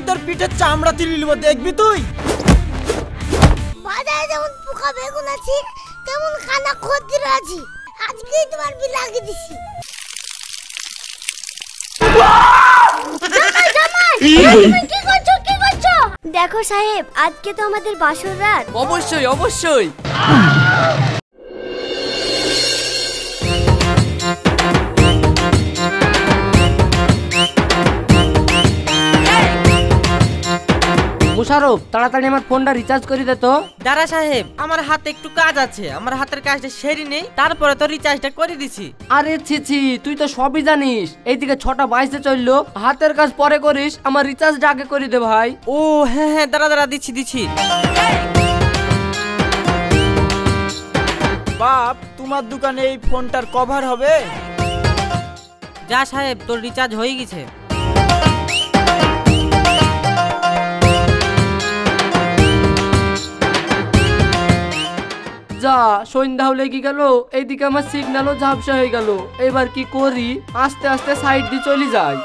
মেয়েরই তোর পিঠের চামড়া তুলে নিব, দেখবি তুই। বাজারে যেমন পোকা বেগুন আছে তেমন খানা খদ্দের আছে, আজকেই তোমার বিল লাগিয়ে দিছি। দেখো সাহেব, আজকে তো আমাদের বাসর রাত। অবশ্যই অবশ্যই। মুশারফ, তাড়াতাড়ি আমার ফোনটা রিচার্জ করে দে তো। দাঁড়া সাহেব, আমার হাতে একটু কাজ আছে, আমার হাতের কাজটা সেরে নেই, তারপরে তো রিচার্জটা করে দিছি। আরে ছি, তুই তো সবই জানিস। এইদিকে 6টা 22 চললো, হাতের কাজ পরে করিস, আমার রিচার্জটা আগে করে দে ভাই। ও হ্যাঁ, দাঁড়া দিচ্ছি। বাপ, তোমার দোকানে এই ফোনটার কভার হবে? যা সাহেব, তোর রিচার্জ হয়ে গেছে। যা, সন্ধ্যা হলে কি গেল, এইদিকে আমার সিগন্যালও ঝাপসা হয়ে গেল। এবার কি করি? আস্তে আস্তে সাইড দিয়ে চলে যাই।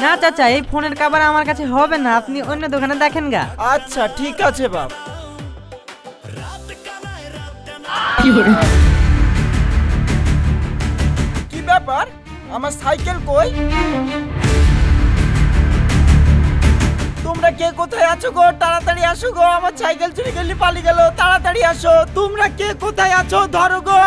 না চাচা, এই ফোনের কভার আমার কাছে হবে না, আপনি অন্য দোকানে দেখেন গা। আচ্ছা ঠিক আছে বাপ। কি ব্যাপার, আমার সাইকেল কই? তোমরা কে কোথায় আছো গো? তাড়াতাড়ি আসো গো, আমার সাইকেল চুরি করলি পালিয়ে গেল। তাড়াতাড়ি আসো, তোমরা কে কোথায় আছো? ধরো গো।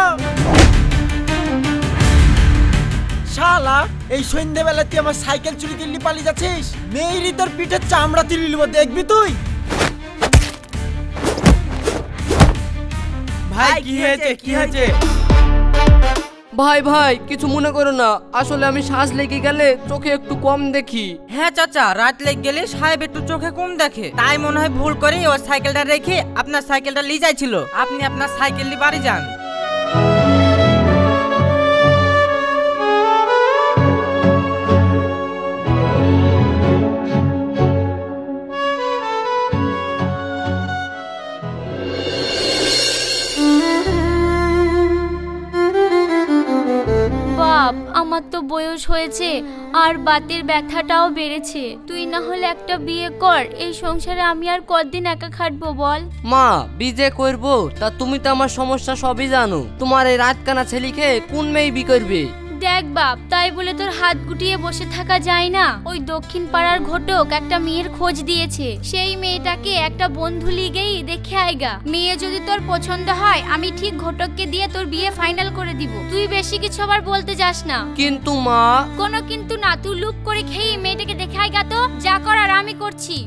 শালা, এই সন্ধ্যেবেলা তুই আমার সাইকেল চুরি করলি পালিয়ে যাচ্ছিস? মেয়েরই তোর পিঠের চামড়া তুলে নিব, দেখবি তুই। ভাই কি হয়েছে? ভাই কিছু মনে করো না, আসলে আমি শ্বাস লেগে গেলে চোখে একটু কম দেখি। হ্যাঁ চাচা, রাত লেগে গেলে সাহেব একটু চোখে কম দেখে, তাই মনে হয় ভুল করে ওর সাইকেলটা রেখে আপনার সাইকেলটা নিয়ে যাইছিল। আপনি আপনার সাইকেল নিয়ে বাড়ি যান। আমার তো বয়স হয়েছে আর বাতের ব্যথাটাও বেড়েছে, তুই না হলে একটা বিয়ে কর, এই সংসারে আমি আর কতদিন একা খাটবো বল। মা, বিয়ে করবো তা তুমি তো আমার সমস্যা সবই জানো। তোমার এই রাতকানা ছেলেকে কোন মেয়ে বি করবে? দেখ বাপ, তাই বলে তোর হাত গুটিয়ে বসে থাকা যায় না। ওই দক্ষিণ পাড়ার ঘটক একটা মেয়ের খোঁজ দিয়েছে, সেই মেয়েটাকে একটা বন্ধু লিগেই দেখে আইগা। মেয়ে যদি তোর পছন্দ হয় আমি ঠিক ঘটককে দিয়ে তোর বিয়ে ফাইনাল করে দিব। তুই বেশি কিছু আবার বলতে যাস না। কিন্তু মা। কোনো কিন্তু না, তুই লুপ করে খেয়ে মেয়েটাকে দেখে আইগা তো, যা করার আমি করছি।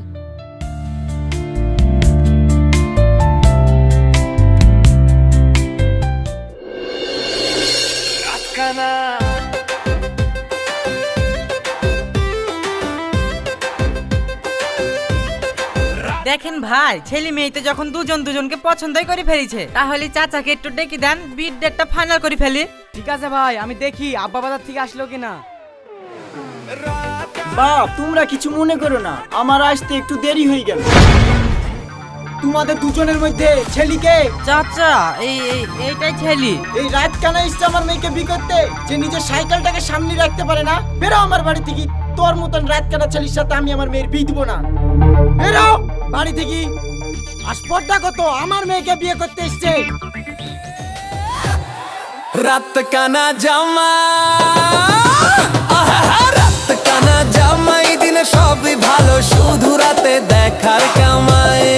দেখেন ভাই, ছেলে মেয়েতে যখন দুজনকে পছন্দই করে ফেলেছে, তাহলে চাচাকে একটু ডেকে দেন, বিয়ের ডেটটা ফাইনাল করে ফেলি। ঠিক আছে ভাই, আমি দেখি আব্বা বাজার থেকে আসলো কিনা। বাপ, তোমরা কিছু মনে করো না, আমার আসতে একটু দেরি হয়ে গেল। তোমাদের দুজনের মধ্যে ছেলেকে? চাচা, এইটাই ছেলে। এই রাত কানা ইচ্ছে আমার মেয়েকে বিয়ে করতে, যে নিজের সাইকেলটাকে সামনে রাখতে পারে না। বেরো আমার বাড়ি থেকে, তোর মতন রাত কানা ছেলের সাথে আমি আমার মেয়ের বিয়ে দিব না। বেরো বাড়ি থেকে। আসপর্দা কত, আমার মেয়েকে বিয়ে করতে এসছে। রাত কানা জামা, রাত কানা জামা, এই দিনে সবই ভালো, শুধু রাতে দেখার কামায়।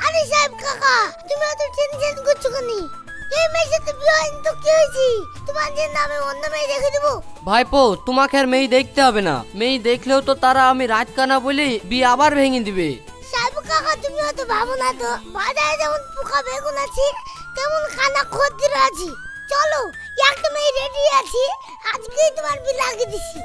আরে সাহেব কাকা, তুমি এত টেনশন করছো কেন? এই মেয়ের সাথে বিয়ে হয়নি তো কি হয়েছে? তোমার জন্য আমি অন্য মেয়ে দেখে দেবো। ভাইপো, তোমাকে আর মেয়ে দেখতে হবে না। মেয়ে দেখলেও তো তারা আমি রাত কানা বলি বিয়ে আবার ভেঙে দিবে। সাহেব কাকা, তুমি অত ভাবো না তো। বাজারে যেমন পোকা বেগুন আছে তেমন খানা খদ্দের আছে। চলো, একটা মেয়ে রেডি আছে, আজকেই তোমার বিয়ে লাগিয়ে দিছি।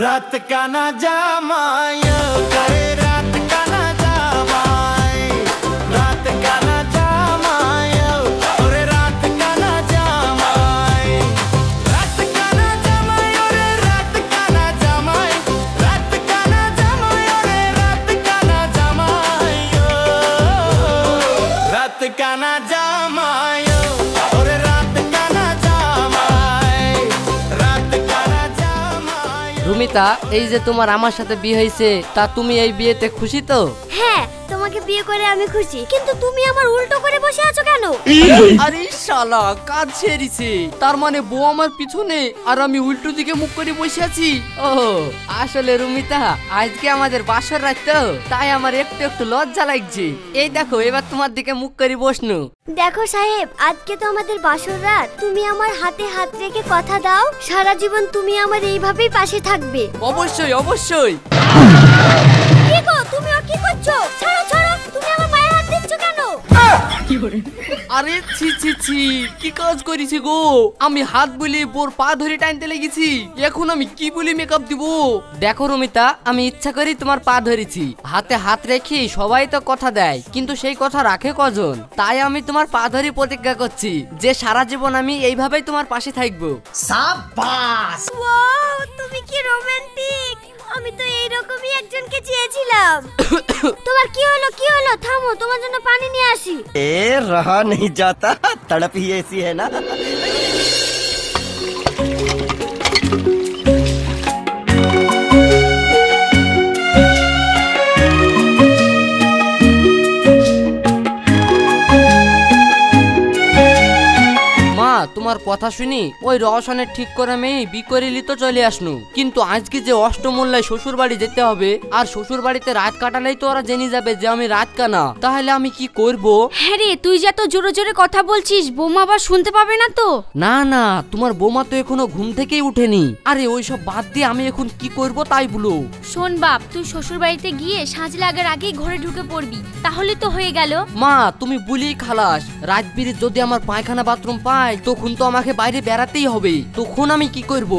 रात का ना जामाय करे रात का ना जामाय रात का ना जामाय ओरे रात का ना जामाय रात का ना जामाय ओरे रात का ना जामाय रात का ना जामाय ओरे रात का ना जामाय रात का ना जामाय ओरे रात का ना जामाय रात का ना जामाय। রুমিতা, এই যে তোমার আমার সাথে বিয়ে হয়েছে, তা তুমি এই বিয়েতে খুশি তো? হ্যাঁ, তোমাকে বিয়ে করে আমি খুশি, কিন্তু তুমি আমার উল্টো করে বসে আছো কেন? আরে শালা, কাজ ছেড়েছে, তার মানে বউ আমার পিছনে আর আমি উল্টো দিকে মুখ করে বসে আছি। ও আসলে রুমিতা, আজকে আমাদের বাসর রাত তো, তাই আমার একটু একটু লজ্জা লাগছে। এই দেখো, এবার তোমার দিকে মুখ করে বসনু। দেখো সাহেব, আজকে তো আমাদের বাসর রাত, তুমি আমার হাতে হাত রেখে কথা দাও সারা জীবন তুমি আমার এইভাবেই পাশে থাকবে। অবশ্যই অবশ্যই। কি গো, তুমি কি করছো? ছাড়ো ছাড়ো, তুমি আমার পায়ে হাত দিচ্ছ কেন? আরে ছি ছি ছি, কি কাজ করেছি গো? আমি হাত বলি বোর পা ধরে টানতে লেগেছি, এখন আমি কি বলি মেকআপ দিব? দেখো রুমিতা, আমি ইচ্ছা করি তোমার পা ধরেছি, হাতে হাত রেখে সবাই তো কথা দেয়, কিন্তু সেই কথা রাখে কজন? তাই আমি তোমার পা ধরে প্রতিজ্ঞা করছি যে সারা জীবন আমি এইভাবেই তোমার পাশে থাকবো। সাবাস! ওয়াও, তুমি কি রোমান্টিক! আমি তো এইরকমই একজনকে চেয়েছিলাম। তোমার কি হলো কি হলো? থামো, তোমার জন্য পানি নিয়ে আসি। ए रहा नहीं जाता, तड़प ही ऐसी है ना। তোমার কথা শুনি ওই রওশনের ঠিক করে মেয়ে বি করিলি তো চলে আসনু, কিন্তু আজকে যে অষ্টমূল্যায় শ্বশুর বাড়ি যেতে হবে, আর শ্বশুর বাড়িতে রাত কাটালেই তো ওরা জেনে যাবে যে আমি রাত কানা, তাহলে আমি কি করব? হ্যাঁ রে, তুই যা তো জোরে জোরে কথা বলছিস, বৌমা আবার শুনতে পাবে না তো? না না, তোমার বৌমা তো এখনো ঘুম থেকেই উঠেনি। আরে ওই সব বাদ দিয়ে আমি এখন কি করব তাই বলো। শোন বাপ, তুই শ্বশুর বাড়িতে গিয়ে সাঁঝ লাগার আগেই ঘরে ঢুকে পড়বি, তাহলে তো হয়ে গেল। মা তুমি বলি খালাস, রাত বিরে যদি আমার পায়খানা বাথরুম পাই তখন তো আমাকে বাইরে বেড়াতেই হবে, তখন আমি কি করব?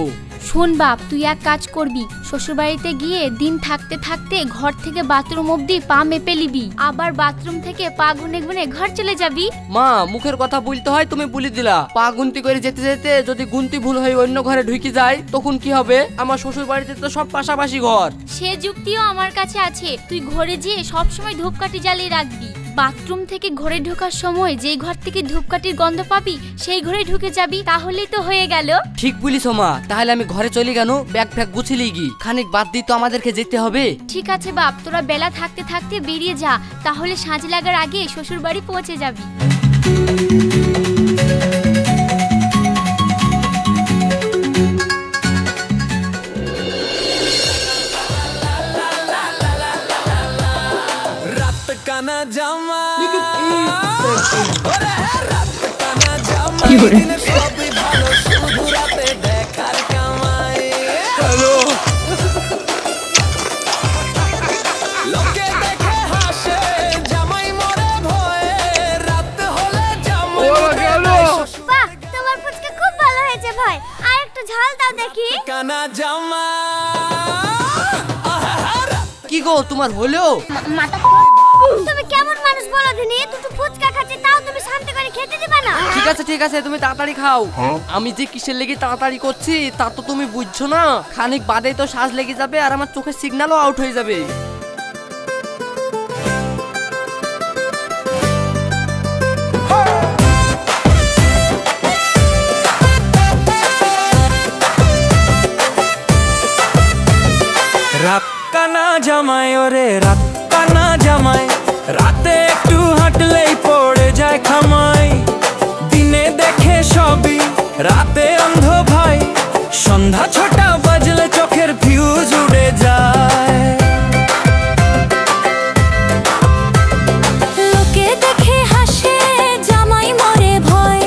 শোন বাপ, তুই এক কাজ করবি, শ্বশুর বাড়িতে গিয়ে দিন থাকতে থাকতে ঘর থেকে বাথরুম অব্দি পা মেপে নিবি, আবার বাথরুম থেকে পা গুনে গুনে ঘর চলে যাবি। মা মুখের কথা বলতে হয়, তুমি বলে দিলা। পা গুনতি করে যেতে যেতে যদি গুনতি ভুল হয়ে অন্য ঘরে ঢুকে যায় তখন কি হবে? আমার শ্বশুর বাড়িতে তো সব পাশাপাশি ঘর। সে যুক্তিও আমার কাছে আছে, তুই ঘরে যেয়ে সবসময় ধূপকাঠি জ্বালিয়ে রাখবি, বাথরুম থেকে ঘরে ঢোকার সময় যেই ঘর থেকে ধূপকাঠির গন্ধ পাবি সেই ঘরে ঢুকে যাবি, তাহলেই তো হয়ে গেল। ঠিক বলিস মা, তাহলে আমি ঘরে চলে গেল, ব্যাগ ফ্যাগ গুছিয়ে গি, খানিক বাদ দিয়ে তো আমাদেরকে যেতে হবে। ঠিক আছে বাপ, তোরা বেলা থাকতে থাকতে বেরিয়ে যা, তাহলে সাঁঝ লাগার আগে শ্বশুর বাড়ি পৌঁছে যাবি। কানা জামা ওরে রাত কানা জামা দিনে সবই ভালো শুধু রাতে দেখার কামাই। হ্যালো, লোকে দেখে হাসে জামাই মরে ভয়ে, রাত হলে জামাই বাহ, তোমার ফুচকা খুব ভালো হয়েছে ভাই, আর একটু ঝাল দাও দেখি। কানা জামা। কি গো, তোমার হলো? তুমি কেমন মানুষ বলো দিনি, দুটো ফুচকা খাচ্ছি তাও তুমি শান্তি করে খেতে দিবা না? ঠিক আছে ঠিক আছে, তুমি তাড়াতাড়ি খাও। আমি যে কিসের লেগে তাড়াতাড়ি করছি তা তো তুমি বুঝছো না, খানিক বাদেই তো শ্বাস লেগে যাবে আর আমার চোখের সিগন্যালও আউট হয়ে যাবে। রাত কানা জামাই ওরে রাত কানা জামাই, রাতে একটু হাঁটলেই পড়ে যায় খামাই, দিনে দেখে সবই রাতে অন্ধ ভাই, সন্ধ্যা ৬টা বাজলে চোখের ফিউজ উড়ে যায়। লোকে দেখে হাসে জামাই মরে ভয়,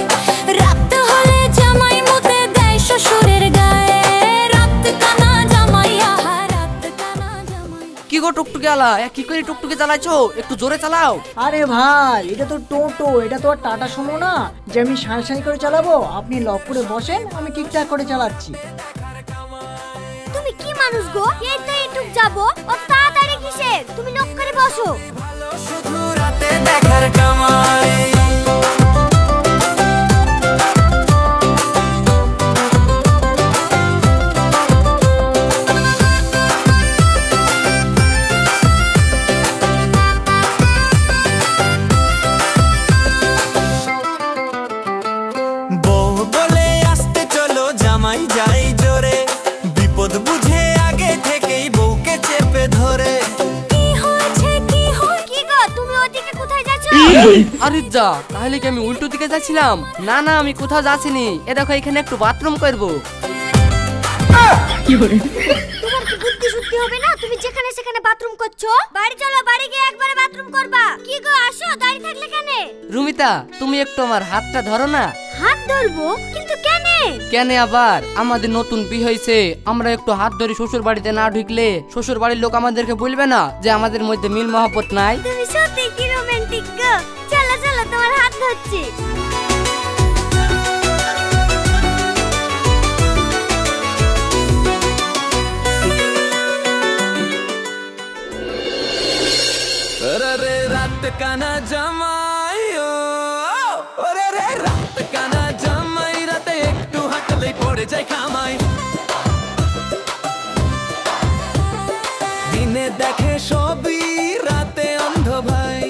রাত হলে জামাই মুতে দেয় শ্বশুরের গায়ে, রাত কানা জামাই আহা রাত কানা জামাই। কি গো টুকটুকে আলা, কি করে টুকটুকে চালাইছো? একটু জোরে চালাও। আরে ভাই, এটা তো টোটো, এটা তো আর টাটা সুমো না যে আমি সাঁই সাঁই করে চালাবো। আপনি লক করে বসেন, আমি ঠিকঠাক করে চালাচ্ছি। তুমি কি মানুষ গো, এই তো এইটুক যাবো, ও তাড়াতাড়ি কিসের? তুমি নক করে বসো। শুধু রাতে দেখার কামাই বউ বলে আসতে চলো জামাই যাই জোরে বিপদ বুঝে আগে থেকেই বউকে চেপে ধরে কি হয়েছে কি কি গো, তুমি ওদিকে কোথায় যাচ্ছ? আরে যা, তাহলে কি আমি উল্টো দিকে যাচ্ছিলাম? না না, আমি কোথাও যাচ্ছিনি। এ দেখো, এখানে একটু বাথরুম করবো। তোমার কি বুদ্ধি শুদ্ধি হবে না? তুমি যেখানে সেখানে বাথরুম করছো। বাড়ি চলো, বাড়ি গিয়ে একবারে বাথরুম করবা। কি গো, আসো, দাঁড়িয়ে থাকলে কেন? রুমিতা, তুমি একটু আমার হাতটা ধরো না। হাত ধরবো? কিন্তু কেন? কেন আবার? আমাদের নতুন বিয়ে হয়েছে, আমরা একটু হাত ধরে শ্বশুর বাড়িতে না ঢুকলে শ্বশুর বাড়ির লোক আমাদেরকে বলবে না যে আমাদের মধ্যে মিল মহব্বত নাই? তুমি সত্যি কি রোমান্টিক গো। চলো চলো, তোমার হাত ধরছি। अरे रात का ना जमायो अरे रे रात का ना जमाई राते একটু হাঁটলেই পড়ে যায় কামাই দিনে দেখে সবই রাতে অন্ধ ভাই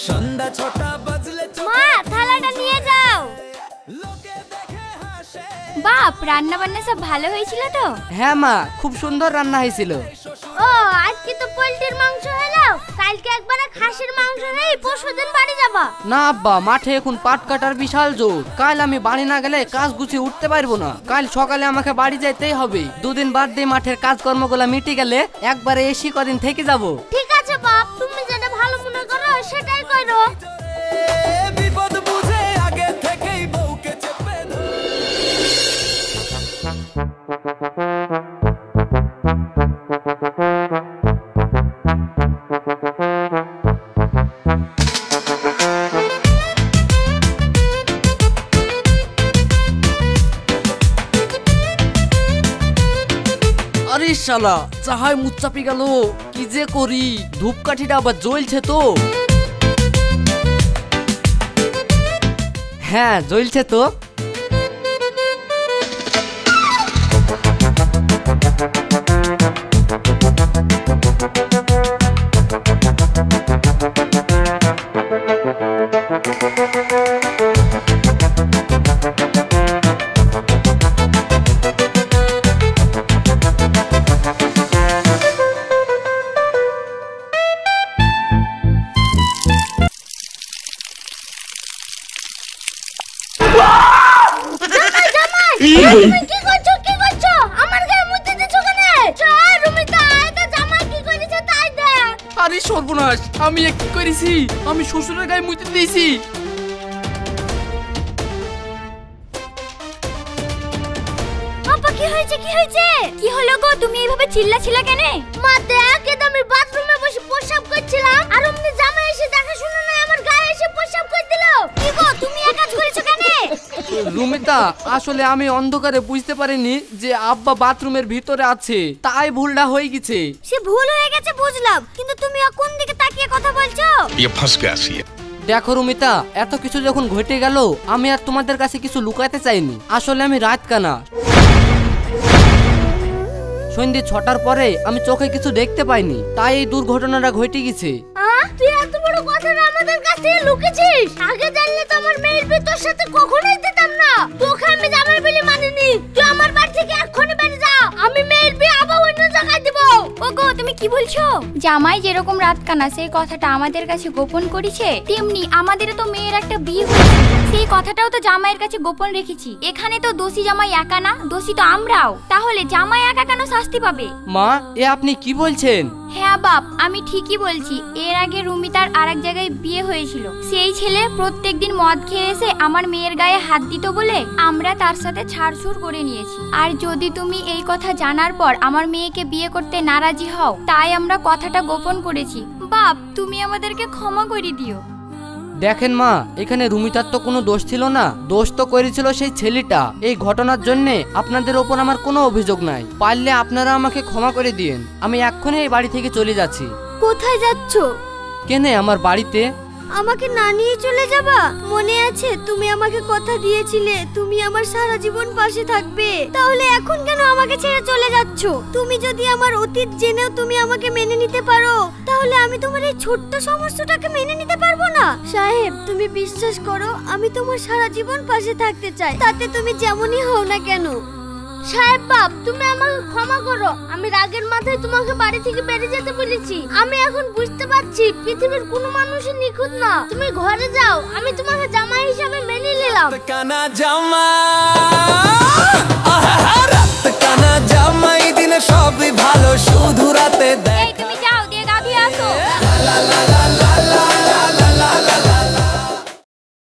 সন্ধ্যা 6টা বাজলে মা, থালাটা নিয়ে যাও। লোকে দেখে হাসে বাপ, রান্না বান্না সব ভালো হয়েছিল তো? হ্যাঁ মা, খুব সুন্দর রান্না হয়েছিল। ও, আজকে তো পোল্ট্রির মাংস হলো, কালকে একবারে খাসির মাংস হয়ে পরশুদিন বাড়ি যাবা? না আব্বা, মাঠে এখন পাট কাটার বিশাল জোর। কাল আমি বাড়ি না গেলে কাজ গুছিয়ে উঠতে পারবো না। কাল সকালে আমাকে বাড়ি যেতেই হবে। দুদিন বাদ দিয়ে মাঠের কাজকর্মগুলো মিটে গেলে একবারে এসি কদিন থেকে যাব। ঠিক আছে বাপ, তুমি যেটা ভালো মনে করো সেটাই করো। বিপদ বুঝে আগে থেকেই বউকে চেপে ধরে আরে শালা, চাহায় মুখ চাপি গেল। কি যে করি, ধূপকাঠিটা আবার জ্বলছে তো। হ্যাঁ, জ্বলছে তো। তুমি কি করছো কি করছো? আমার গায়ে মুতে দিছো কেন? চল রুমিতা, এটা জামাই কি করেছে তাই দেখ। আরে সর্বনাশ, আমি এ কি করেছি? আমি শ্বশুরের গায়ে মুতে দিয়েছি। আপা, কি হয়েছে কি হয়েছে? কি হলো গো, তুমি এইভাবে চিল্লাছিলা কেন? মা দেখ, এটা আমি বাথরুমে বসে প্রসাব করছিলাম আর অমনি জামাই এসে দেখা শুনে না আমার গায়ে এসে প্রসাব করে দিল। কি গো, তুমি এই কাজ করেছো কেন? রুমিতা, আসলে আমি অন্ধকারে বুঝতে পারিনি যে আব্বা বাথরুমের ভিতরে আছে, তাই ভুলটা হয়ে গেছে। সে ভুল হয়ে গেছে বুঝলাম, কিন্তু তুমি কোন দিকে তাকিয়ে কথা বলছো? ये फंस गया सी দেখো রুমিতা, এত কিছু যখন ঘটে গেল, আমি আর তোমাদের কাছে কিছু লুকাতে চাইনি। আসলে আমি রাত কানা। সন্ধ্যে 6টার পরে আমি চোখে কিছু দেখতে পাইনি, তাই এই দুর্ঘটনাটা ঘটে গেছে। তুই এত বড় কথাটা আমাদের কাছ থেকে লুকিয়েছিস? আগে জানলে তো আমার মেয়ের তোর সাথে কখনোই দিতাম না। তোকে আমি জামাই বলে মানিনি। তুই আমার বাড়ি থেকে এক্ষুনি বেরিয়ে যা, আমি মেয়ের বিয়ে আবার অন্য জায়গায় দিব। ওগো, তুমি কি বলছো? জামাই যেরকম রাত কানা সেই কথাটা আমাদের কাছে গোপন করেছে, তেমনি আমাদের তো মেয়ের একটা বিয়ে হয়েছে, সেই কথাটাও তো জামাইয়ের কাছে গোপন রেখেছি। এখানে তো দোষী জামাই একা না, দোষী তো আমরাও। তাহলে জামাই একা কেন শাস্তি পাবে? মা, এ আপনি কি বলছেন? হ্যাঁ বাপ, আমি ঠিকই বলছি। এর আগে রুমিতার আরেক জায়গায় বিয়ে হয়েছিল। সেই ছেলে প্রত্যেকদিন মদ খেয়ে এসে আমার মেয়ের গায়ে হাত দিত বলে আমরা তার সাথে ছাড়ছুড় করে নিয়েছি। আর যদি তুমি এই কথা জানার পর আমার মেয়েকে বিয়ে করতে নারাজি হও, তাই আমরা কথাটা গোপন করেছি। বাপ, তুমি আমাদেরকে ক্ষমা করে দিও। দেখেন মা, এখানে রুমিতার তো কোনো দোষ ছিল না, দোষ তো করেছিল সেই ছেলেটা। এই ঘটনার জন্য আপনাদের ওপর আমার কোনো অভিযোগ নাই। পারলে আপনারা আমাকে ক্ষমা করে দিন। আমি এক্ষুনি এই বাড়ি থেকে চলে যাচ্ছি। কোথায় যাচ্ছ? কেনে আমার বাড়িতে। আমাকে না নিয়ে চলে যাবা? মনে আছে তুমি আমাকে কথা দিয়েছিলে তুমি আমার সারা জীবন পাশে থাকবে, তাহলে এখন কেন আমাকে ছেড়ে চলে যাচ্ছ? তুমি যদি আমার অতীত জেনেও তুমি আমাকে মেনে নিতে পারো, তাহলে আমি তোমার এই ছোট্ট সমস্যাটাকে মেনে নিতে পারবো না? সাহেব, তুমি বিশ্বাস করো, আমি তোমার সারা জীবন পাশে থাকতে চাই, তাতে তুমি যেমনই হও না কেন। সাহেব বাপ, তুমি আমাকে ক্ষমা করো, আমি রাগের মাথায় তোমাকে বাড়ি থেকে বেরিয়ে যেতে বলেছি। আমি এখন বুঝতে পারছি পৃথিবীর কোনো মানুষই নিখুঁত না। তুমি ঘরে যাও, আমি তোমাকে জামাই হিসাবে মেনে নিলাম। रात का ना जामा, रात का ना